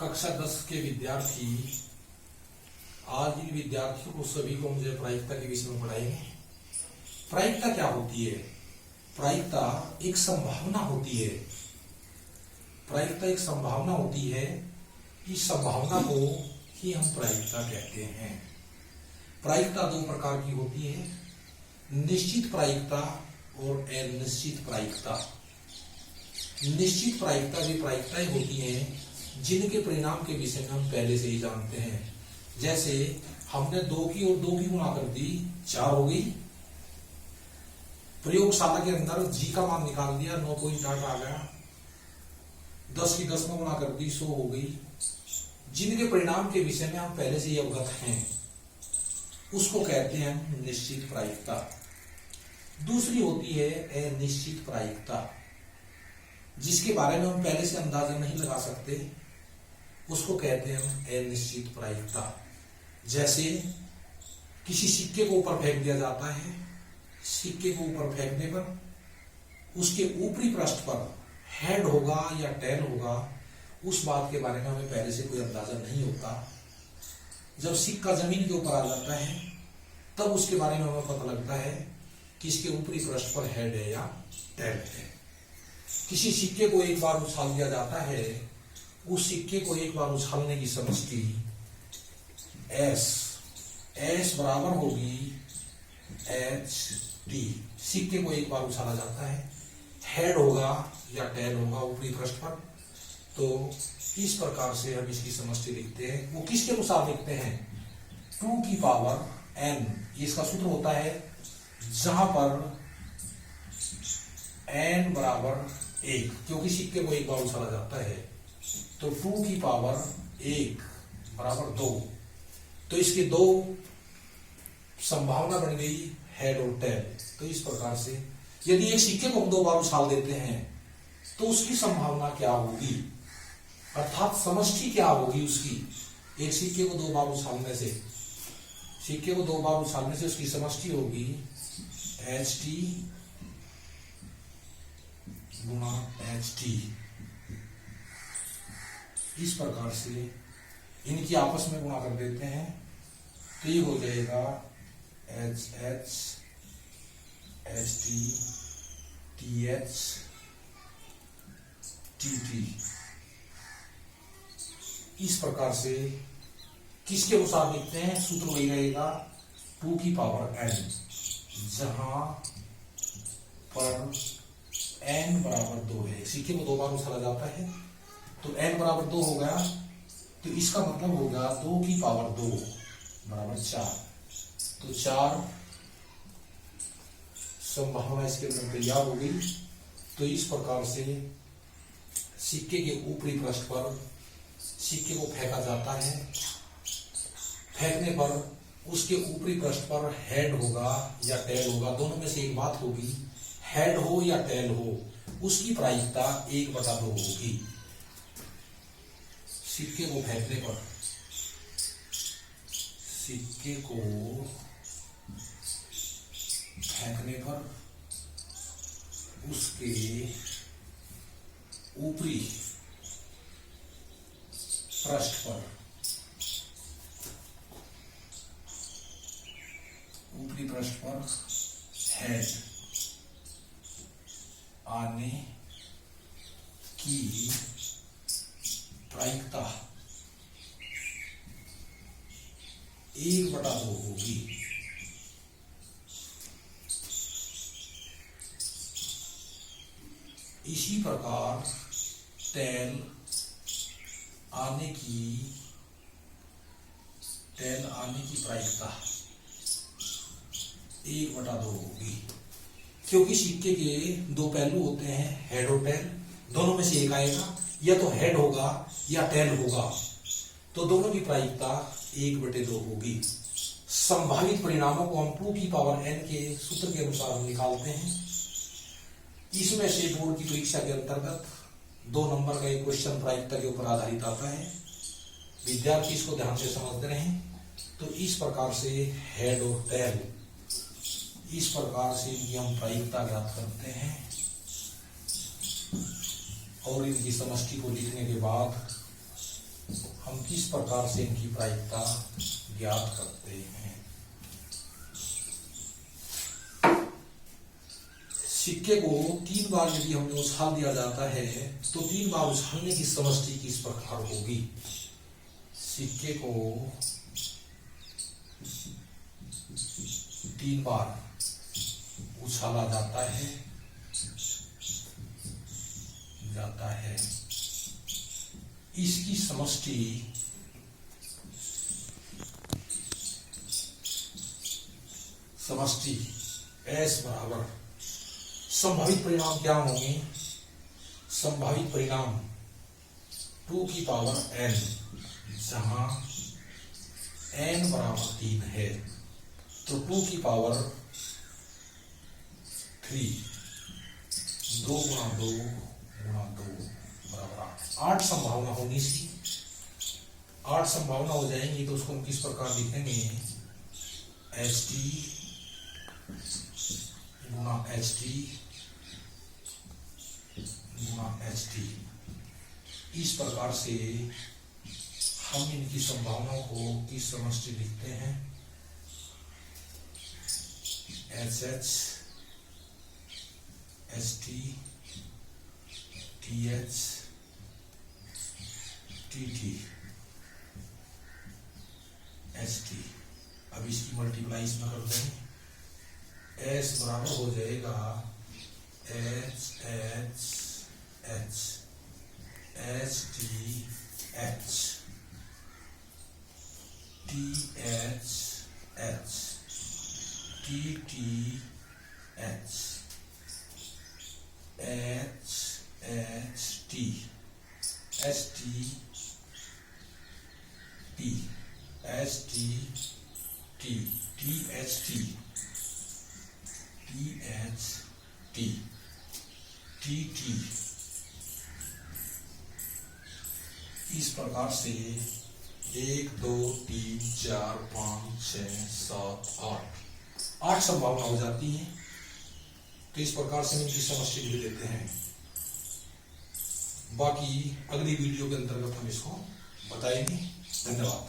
कक्षा 10 के विद्यार्थी, आज इन विद्यार्थियों को सभी को मुझे प्रायिकता के विषय में पढ़ाएंगे। प्रायिकता क्या होती है? प्रायिकता एक संभावना होती है। प्रायिकता एक संभावना होती है। इस संभावना को ही हम प्रायिकता कहते हैं। प्रायिकता दो प्रकार की होती है, निश्चित प्रायिकता और अनिश्चित प्रायिकता। निश्चित प्रायिकता वे प्रायिकताएं होती हैं जिनके परिणाम के विषय में हम पहले से ही जानते हैं। जैसे हमने 2 की और 2 की गुणा कर दी, 4 हो गई। प्रयोगशाला के अंदर जी का मान निकाल दिया, 9.8 आ गया। 10 की 10 में गुणा कर दी, 100 हो गई। जिनके परिणाम के विषय में हम पहले से ही अवगत हैं, उसको कहते हैं हम निश्चित प्रायिकता। दूसरी होती है अनिश्चित प्रायिकता, जिसके बारे में हम पहले से अंदाजा नहीं लगा सकते, उसको कहते हैं हम अनिश्चित प्रायिकता। जैसे किसी सिक्के को ऊपर फेंक दिया जाता है, सिक्के को ऊपर फेंकने पर उसके ऊपरी पृष्ठ पर हेड होगा या टेल होगा, उस बात के बारे में हमें पहले से कोई अंदाजा नहीं होता। जब सिक्का जमीन के ऊपर आ जाता है तब उसके बारे में हमें पता लगता है कि इसके ऊपरी पृष्ठ पर हेड है या टेल है। किसी सिक्के को एक बार उछाल दिया जाता है, उस सिक्के को एक बार उछालने की समष्टि एस बराबर होगी HT। सिक्के को एक बार उछाला जाता है, हेड होगा या टेल होगा ऊपरी पृष्ठ पर। तो इस प्रकार से हम इसकी समष्टि लिखते हैं। वो किसके अनुसार लिखते हैं? 2 की पावर n। इसका सूत्र होता है जहां पर n बराबर 1, क्योंकि सिक्के को एक बार उछाला जाता है। तो 2 की पावर 1 बराबर 2। तो इसकी 2 संभावना बन गई, हेड और टेल। तो इस प्रकार से यदि एक सिक्के को हम 2 बार उछाल देते हैं तो उसकी संभावना क्या होगी, अर्थात समष्टि क्या होगी उसकी। एक सिक्के को 2 बार उछालने से, सिक्के को 2 बार उछालने से उसकी समष्टि होगी HT गुणा HT। इस प्रकार से इनकी आपस में गुणा कर देते हैं तो ये हो जाएगा HH HT TH TT। इस प्रकार से किसके अनुसार लिखते हैं? सूत्र वही रहेगा 2 की पावर n, जहां पर n बराबर 2 है। सिक्के को 2 बार उछाला जाता है तो n बराबर 2 हो गया, तो इसका मतलब होगा 2 की पावर 2 बराबर 4। तो 4 संभावना इसके अंदर तैयार हो गई। तो इस प्रकार से सिक्के के ऊपरी पृष्ठ पर सिक्के को फेंका जाता है। फेंकने पर उसके ऊपरी पृष्ठ पर हेड होगा या टेल होगा, दोनों में से एक बात होगी। हेड हो या टेल हो, उसकी प्रायिकता 1/2 होगी। सिक्के को फेंकने पर, सिक्के को फेंकने पर उसके ऊपरी पृष्ठ पर, ऊपरी पृष्ठ पर हेड आने की प्रायिकता 1/2 होगी। इसी प्रकार टेल आने की प्रायिकता 1/2 होगी, क्योंकि सिक्के के 2 पहलू होते हैं, हेड और टेल। दोनों में से एक आएगा, या तो हेड होगा या टेल होगा, तो दोनों की प्रायिकता 1/2 होगी। संभावित परिणामों को हम 2 की पावर n के सूत्र के अनुसार हम निकालते हैं। इसमें से बोर्ड की परीक्षा के अंतर्गत 2 नंबर का एक क्वेश्चन प्रायिकता के ऊपर आधारित आता है। विद्यार्थी इसको ध्यान से समझते रहें। तो इस प्रकार से हेड और टेल, इस प्रकार से इनकी हम प्रायिकता ज्ञात करते हैं। और इनकी समष्टि को लिखने के बाद हम किस प्रकार से इनकी प्रायिकता ज्ञात करते हैं। सिक्के को 3 बार यदि हमें उछाल दिया जाता है तो 3 बार उछालने की समष्टि किस प्रकार होगी। सिक्के को 3 बार उछाला जाता है इसकी समष्टि S बराबर संभावित परिणाम क्या होंगे। संभावित परिणाम 2 की पावर n, जहां n बराबर 3 है तो 2 की पावर 3, 2 गुणा 2 बराबर 8 संभावना होगी इसकी। 8 संभावना हो जाएंगी तो उसको हम किस प्रकार लिखेंगे। HT गुणा HT गुणा HT। इस प्रकार से हम इनकी संभावनाओं को किस समष्टि लिखते हैं। HH HT TH TT ST। अब इसकी मल्टीप्लाई इसमें कर देंगे। S बराबर हो जाएगा HH H HT H TH H TT H HHT STT STT THT THT TT। इस प्रकार से 1 2 3 4 5 6 7 8 संभावना हो जाती है। तो इस प्रकार से इनकी समष्टि लिख देते हैं। बाकी अगली वीडियो के अंतर्गत हम इसको बताएंगे। धन्यवाद।